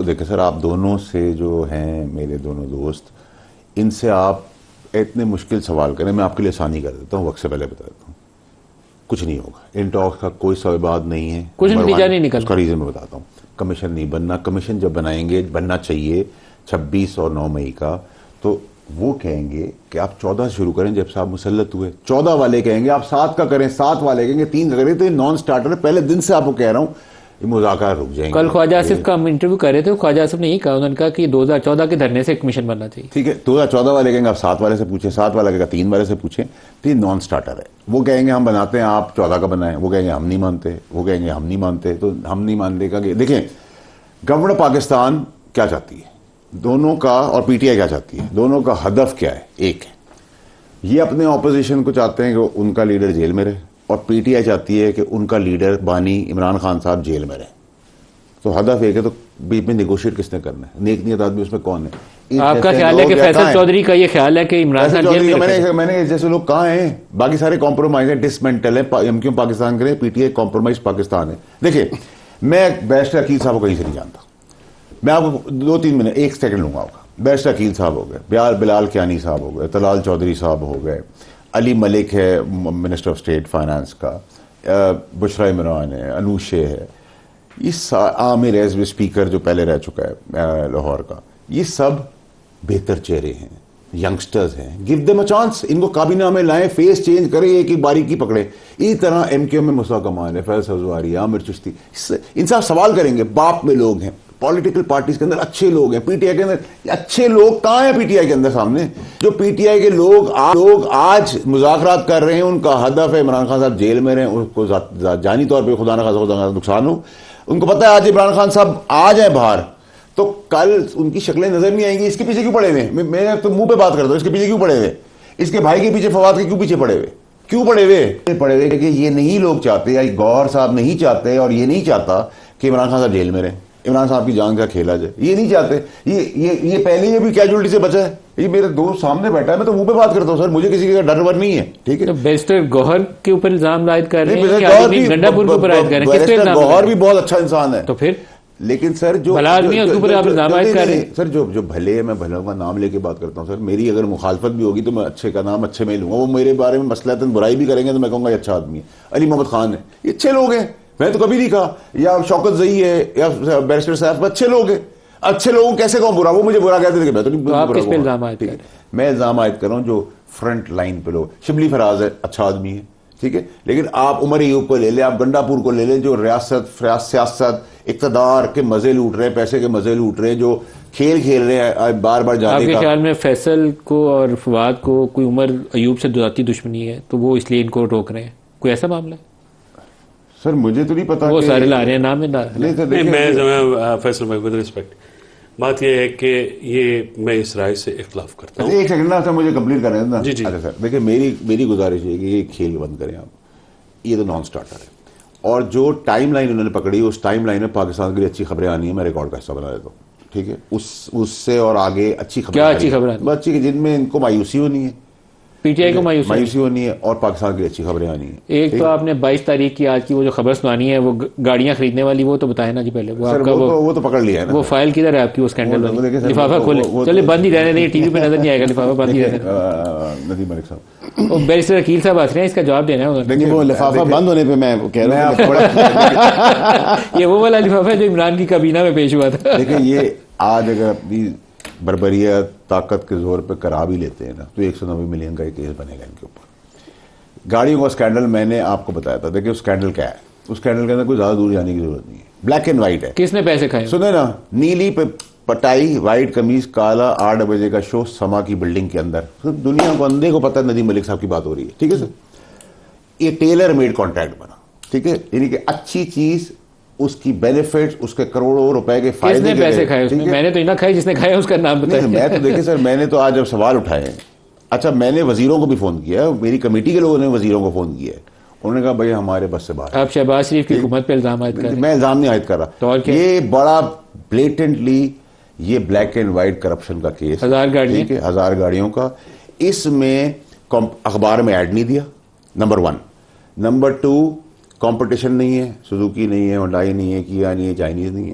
دیکھیں سر، آپ دونوں سے جو ہیں میرے دونوں دوست، ان سے آپ اتنے مشکل سوال کریں، میں آپ کے لیے آسانی کر دیتا ہوں، وقت سے پہلے بتا دیتا ہوں، کچھ نہیں ہوگا. ان ٹاکس کا کوئی سوال نہیں ہے، کچھ نتیجہ نہیں نکلتا. اس کا ریزن میں بتاتا ہوں. کمیشن نہیں بننا، کمیشن جب بنائیں گے، بننا چاہیے 26 اور 9 مئی کا، تو وہ کہیں گے کہ آپ 14 سے شروع کریں جب صاحب مسلط ہوئے. 14 والے کہیں گے آپ 7 کا کریں، 7 والے کہیں گے 3 کا کریں. تو یہ نان سٹارٹر ہے. پہلے دن سے آپ کو کہہ رہا ہوں یہ مذاکرات رک جائیں گے. کل خواجہ آصف کا ہم انٹرویو کر رہے تھے، خواجہ آصف نے یہی کہا، انہوں نے کہا کہ 2014 کے دھرنے سے کمیشن بننا چاہیے. ٹھیک ہے، 2014 والے کہیں گے آپ 7 والے سے پوچھیں، 7 والے کہیں گے 3 والے سے پوچھیں. تو یہ نان سٹارٹر ہے. وہ کہیں گے ہم بناتے ہیں، آپ 14 کا بنائیں. وہ کہیں گے ہم نہیں مانتے، وہ کہیں گے ہم نہیں مانتے. تو ہم نہیں مانتے کا کہ دیکھیں گورنمنٹ پاکستان کیا چاہتی ہے دونوں کا، اور پی ٹی آئی کیا چاہتی ہے دونوں کا. ہدف کیا ہے؟ ایک ہے، یہ اپنے اپوزیشن کو چاہتے ہیں کہ ان کا لیڈر جیل میں رہے، اور پی ٹی آئی چاہتی ہے کہ ان کا لیڈر بانی عمران خان صاحب جیل میں رہے. تو ہدف ایک ہے. تو بیچ میں نیگوشیٹ کس نے کرنا ہے؟ نیک نیت آدمی اس میں کون ہے؟ آپ کا خیال ہے کہ فیصل چودھری کا یہ خیال ہے کہ عمران خان جیل میں میں نے جیسے لوگ کہاں ہیں، باقی سارے کمپرومائز ہیں، ڈسمنٹل ہے. ایم کیو پاکستان کے لیے، P T I compromise Pakistan ہے. دیکھیں میں بیرسٹر عقیل صاحب کو کہیں سے نہیں جانتا. میں آپ کو 2-3 منٹ 1 سیکنڈ لوں گا آپ کا. بیرسٹر عقیل صاحب ہو گئے، بلال کیانی صاحب ہو گئے، طلال چودھری صاحب ہو گئے، علی ملک ہے منسٹر آف اسٹیٹ فائنانس کا، بشرا عمران ہے، انوشے ہے، یہ عامر ایز اسپیکر جو پہلے رہ چکا ہے لاہور کا. یہ سب بہتر چہرے ہیں، ینگسٹرز ہیں. Give them a chance. ان کو کابینہ میں لائیں، فیس چینج کریں، ایک ایک باریکی پکڑیں. اسی طرح ایم کیو میں مصطفیٰ کمال ہے، فیض حفظواری، عامر چشتی. ان سے آپ سوال کریں گے، باپ میں لوگ ہیں. پولیٹیکل پارٹیز کے اندر اچھے لوگ ہیں، پی ٹی آئی کے اندر اچھے لوگ کہاں ہیں؟ پی ٹی آئی کے اندر سامنے جو پی ٹی آئی کے لوگ آج مذاکرات کر رہے ہیں، ان کا ہدف ہے عمران خان صاحب جیل میں رہیں، ان کو جانی طور پہ خدا نہ خاصہ نقصان ہو. ان کو پتہ ہے آج عمران خان صاحب آ جائیں باہر تو کل ان کی شکلیں نظر نہیں آئیں گی. اس کے پیچھے کیوں پڑے ہوئے؟ میں تو منہ پہ بات کرتا ہوں، اس کے پیچھے کیوں پڑے ہوئے؟ اس کے بھائی کے پیچھے، فواد کے کیوں پیچھے پڑے ہوئے؟ کیوں پڑے ہوئے کہ یہ نہیں لوگ چاہتے، یا گوہر صاحب نہیں چاہتے، اور یہ نہیں چاہتا کہ عمران خان صاحب جیل میں رہیں، عمران صاحب کی جان کا کھیلا جائے. یہ نہیں چاہتے. یہ پہلے یہ بھی کیجولٹی سے بچا ہے. یہ میرے دوست سامنے بیٹھا ہے، میں تو منہ پہ بات کرتا ہوں سر، مجھے کسی کا ڈر ور نہیں ہے. ٹھیک ہے، بیرسٹر گوہر کے اوپر الزام عائد کر رہے ہیں، گنڈا پور کے اوپر عائد کر رہے ہیں. بیرسٹر گوہر بھی بہت اچھا انسان ہے. تو پھر لیکن سر جو سر جو بھلے ہے، میں بھلوں کا نام لے کے بات کرتا ہوں سر. میری اگر مخالفت بھی ہوگی تو میں اچھے کا نام اچھے میں لوں گا. وہ میرے بارے میں مصلحتاً برائی بھی کریں گے تو میں کہوں گا یہ اچھا آدمی ہے. علی محمد خان ہے، یہ اچھے لوگ ہیں، میں تو کبھی نہیں کہا. یا شوکت زئی ہے، یا بیرسٹر صاحب اچھے لوگ ہیں. اچھے لوگوں کیسے کہوں برا؟ وہ مجھے برا کہتے تھے کہ میں تو نہیں. میں الزام عائد کر رہا ہوں جو فرنٹ لائن پہ لوگ. شبلی فراز ہے، اچھا آدمی ہے، ٹھیک ہے. لیکن آپ عمر ایوب کو لے لیں، آپ گنڈا پور کو لے لیں، جو سیاست اقتدار کے مزے لوٹ رہے ہیں، پیسے کے مزے لوٹ رہے ہیں، جو کھیل رہے ہیں بار بار جانے کا. آپ کے خیال میں فیصل کو اور فواد کو کوئی عمر ایوب سے ذاتی دشمنی ہے تو وہ اس لیے ان کو روک رہے ہیں؟ کوئی ایسا معاملہ ہے؟ سر مجھے تو نہیں پتا. وہ سارے لا رہے ہیں نام. میں فیصل بھائی ود رسپیکٹ، بات یہ ہے کہ یہ میں اس رائے سے اختلاف کرتا ہوں. ایک سیکنڈ نا سر، مجھے کمپلیٹ کر رہے ہیں نا. جی اچھا سر دیکھیں، میری گزارش ہے کہ یہ کھیل بند کریں آپ. یہ تو نان سٹارٹر ہے، اور جو ٹائم لائن انہوں نے پکڑی، اس ٹائم لائن میں پاکستان کے لیے اچھی خبریں آنی ہیں. میں ریکارڈ کا حصہ بنا دیتا ہوں، ٹھیک ہے. اس سے اور آگے اچھی خبریں، کیا اچھی خبریں؟ اچھی کہ جن میں ان کو مایوسی ہونی ہے، پی ٹی آئی کو مایوسی ہونی ہے، اور پاکستان کی اچھی خبریں آنی ہیں. ایک تو آپ نے 22 تاریخ کی آج کی وہ جو خبر سنانی ہے، وہ گاڑیاں خریدنے والی، وہ تو بتائیں نا جی پہلے. وہ آپ کا وہ تو پکڑ لیا ہے نا. وہ فائل کدھر ہے آپ کی؟ وہ اسکینڈل لفافہ کھولے. چلے بند ہی رہنے دیں، ٹی وی پہ نظر نہیں آئے گا، لفافہ بند ہی رہنے. ندیم ملک صاحب، وہ بیرسٹر عقیل صاحب آتے ہیں، اس کا جواب دینا ہے. وہ لفافہ بند ہونے پہ میں کہہ رہا ہوں یہ وہ والا لفافہ جو عمران کی کابینہ میں پیش ہوا تھا. دیکھیں یہ آج اگر اپنی بربریت طاقت کے زور پہ کرا بھی لیتے ہیں نا تو 190 ملین کا ایک کیس بنے گا ان کے اوپر. گاڑیوں کا اسکینڈل میں نے آپ کو بتایا تھا. دیکھیں اسکینڈل کیا ہے، اس اسکینڈل کے اندر کوئی زیادہ دور جانے کی ضرورت نہیں ہے. بلیک اینڈ وائٹ ہے. کس نے پیسے کھائے؟ سنیں نا، نیلی پہ پٹائی، وائٹ قمیض، کالا، 8 بجے کا شو سما کی بلڈنگ کے اندر. دنیا کو اندھے کو پتہ ندیم ملک صاحب کی بات ہو رہی ہے، ٹھیک ہے سر. یہ ٹیلر میڈ کانٹریکٹ بنا، ٹھیک ہے. یعنی کہ اچھی چیز، اس کی بینیفٹس، اس کے کروڑوں روپے کے فائدے. کس نے پیسے کھائے اس میں؟ میں نے تو نہ کھائے، جس نے کھائے اس کا نام بتائیں. میں تو دیکھیں سر، میں نے تو آج جب سوال اٹھائے ہیں، اچھا میں نے وزیروں کو بھی فون کیا، میری کمیٹی کے لوگوں نے وزیروں کو فون کیا ہے. انہوں نے کہا بھائی ہمارے بس سے باہر. آپ شہباز شریف کی حکومت پہ الزام عائد کر رہے ہیں. میں الزام نہیں عائد کر رہا. یہ بڑا بلیٹنٹلی یہ بلیک اینڈ وائٹ کرپشن کا کیس، 1000 گاڑیاں، ٹھیک ہے، 1000 گاڑیوں کا. اس میں اخبار میں ایڈ نہیں دیا، نمبر 1. نمبر 2، کمپٹیشن نہیں ہے، سوزوکی نہیں ہے، ہونڈائی نہیں ہے، کیا نہیں ہے، چائنیز نہیں ہے.